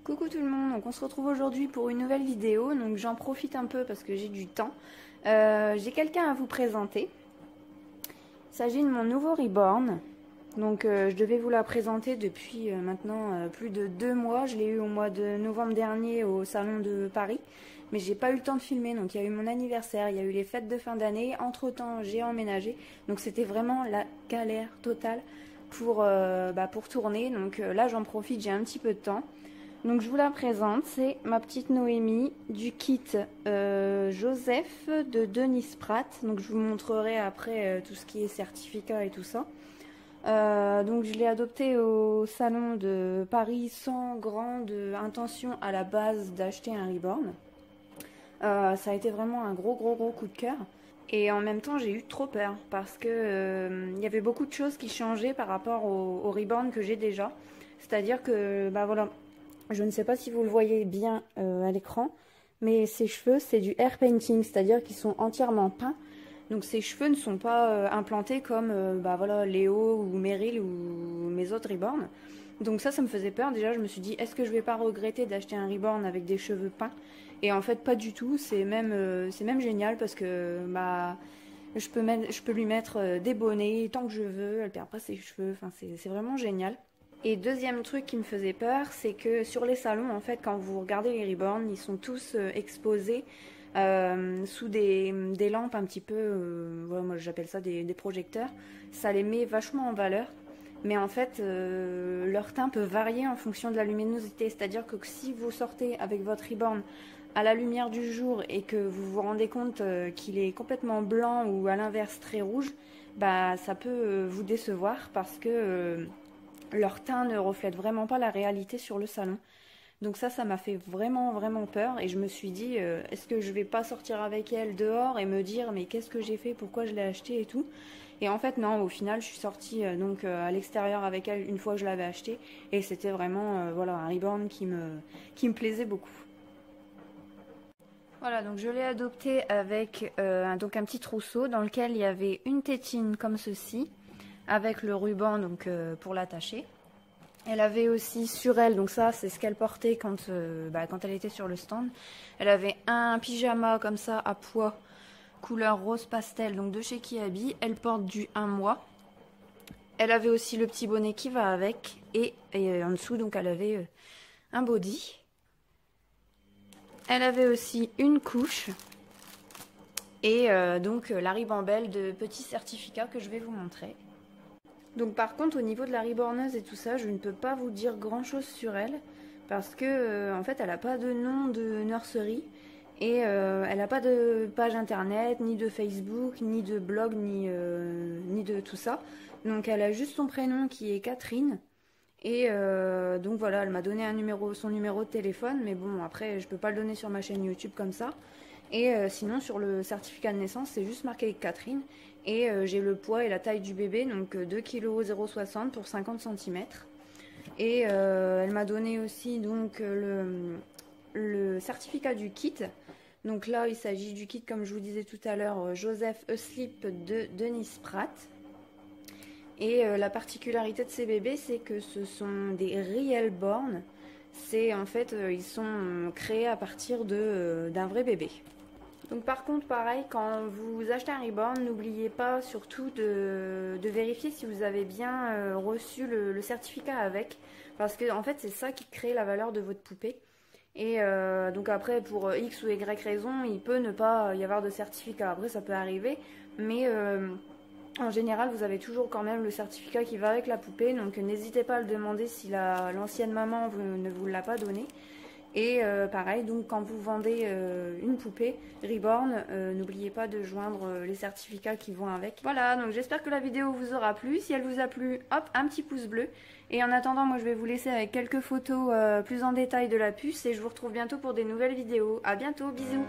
Coucou tout le monde, donc on se retrouve aujourd'hui pour une nouvelle vidéo, donc j'en profite un peu parce que j'ai du temps. J'ai quelqu'un à vous présenter. Il s'agit de mon nouveau Reborn. Donc je devais vous la présenter depuis maintenant plus de 2 mois. Je l'ai eu au mois de novembre dernier au salon de Paris. Mais j'ai pas eu le temps de filmer, donc il y a eu mon anniversaire, il y a eu les fêtes de fin d'année. Entre temps j'ai emménagé, donc c'était vraiment la galère totale pour tourner. Donc là j'en profite, j'ai un petit peu de temps. Donc je vous la présente, c'est ma petite Noémie du kit Joseph de Denis Pratt. Donc je vous montrerai après tout ce qui est certificat et tout ça. Donc je l'ai adopté au salon de Paris sans grande intention à la base d'acheter un Reborn. Ça a été vraiment un gros coup de cœur. Et en même temps j'ai eu trop peur parce que il y avait beaucoup de choses qui changeaient par rapport au Reborn que j'ai déjà. C'est-à-dire que voilà, je ne sais pas si vous le voyez bien à l'écran, mais ses cheveux c'est du hair painting, c'est-à-dire qu'ils sont entièrement peints. Donc ces cheveux ne sont pas implantés comme voilà, Léo ou Meryl ou mes autres Reborn. Donc ça me faisait peur. Déjà je me suis dit, est-ce que je vais pas regretter d'acheter un Reborn avec des cheveux peints? Et en fait pas du tout, c'est même génial parce que je peux lui mettre des bonnets tant que je veux, elle perd pas ses cheveux, enfin c'est vraiment génial. Et deuxième truc qui me faisait peur, c'est que sur les salons, en fait, quand vous regardez les Reborn, ils sont tous exposés sous des lampes un petit peu, voilà, moi j'appelle ça des projecteurs. Ça les met vachement en valeur. Mais en fait, leur teint peut varier en fonction de la luminosité. C'est-à-dire que si vous sortez avec votre Reborn à la lumière du jour et que vous vous rendez compte qu'il est complètement blanc ou à l'inverse très rouge, ça peut vous décevoir parce que leur teint ne reflète vraiment pas la réalité sur le salon. Donc ça m'a fait vraiment peur et je me suis dit est-ce que je vais pas sortir avec elle dehors et me dire mais qu'est-ce que j'ai fait, pourquoi je l'ai acheté et tout. Et en fait non, au final je suis sortie à l'extérieur avec elle une fois que je l'avais acheté et c'était vraiment voilà, un Reborn qui me plaisait beaucoup. Voilà, donc je l'ai adopté avec donc un petit trousseau dans lequel il y avait une tétine comme ceci avec le ruban donc pour l'attacher. Elle avait aussi sur elle, donc ça c'est ce qu'elle portait quand elle était sur le stand, elle avait un pyjama comme ça à pois couleur rose pastel, donc de chez Kiabi. Elle porte du 1 mois. Elle avait aussi le petit bonnet qui va avec et en dessous donc elle avait un body. Elle avait aussi une couche et donc la ribambelle de petits certificats que je vais vous montrer. Donc par contre au niveau de la Reborneuse et tout ça, je ne peux pas vous dire grand chose sur elle parce que en fait elle n'a pas de nom de nurserie et elle n'a pas de page internet, ni de Facebook, ni de blog, ni de tout ça. Donc elle a juste son prénom qui est Catherine et donc voilà, elle m'a donné son numéro de téléphone, mais bon après je peux pas le donner sur ma chaîne YouTube comme ça. Et sinon sur le certificat de naissance c'est juste marqué Catherine. Et j'ai le poids et la taille du bébé, donc 2 kg 0,60 pour 50 cm. Et elle m'a donné aussi donc le certificat du kit. Donc là, il s'agit du kit, comme je vous disais tout à l'heure, Joseph Asleep de Denis Pratt. Et la particularité de ces bébés, c'est que ce sont des Real Born. C'est en fait, ils sont créés à partir d'un vrai bébé. Donc par contre pareil, quand vous achetez un Reborn, n'oubliez pas surtout de vérifier si vous avez bien reçu le certificat avec, parce que en fait c'est ça qui crée la valeur de votre poupée. Et donc après pour X ou Y raison, il peut ne pas y avoir de certificat, après ça peut arriver, mais en général vous avez toujours quand même le certificat qui va avec la poupée, donc n'hésitez pas à le demander si l'ancienne maman ne vous l'a pas donné. Et pareil, donc quand vous vendez une poupée Reborn, n'oubliez pas de joindre les certificats qui vont avec. Voilà, donc j'espère que la vidéo vous aura plu. Si elle vous a plu, hop, un petit pouce bleu. Et en attendant, moi je vais vous laisser avec quelques photos plus en détail de la puce. Et je vous retrouve bientôt pour des nouvelles vidéos. A bientôt, bisous.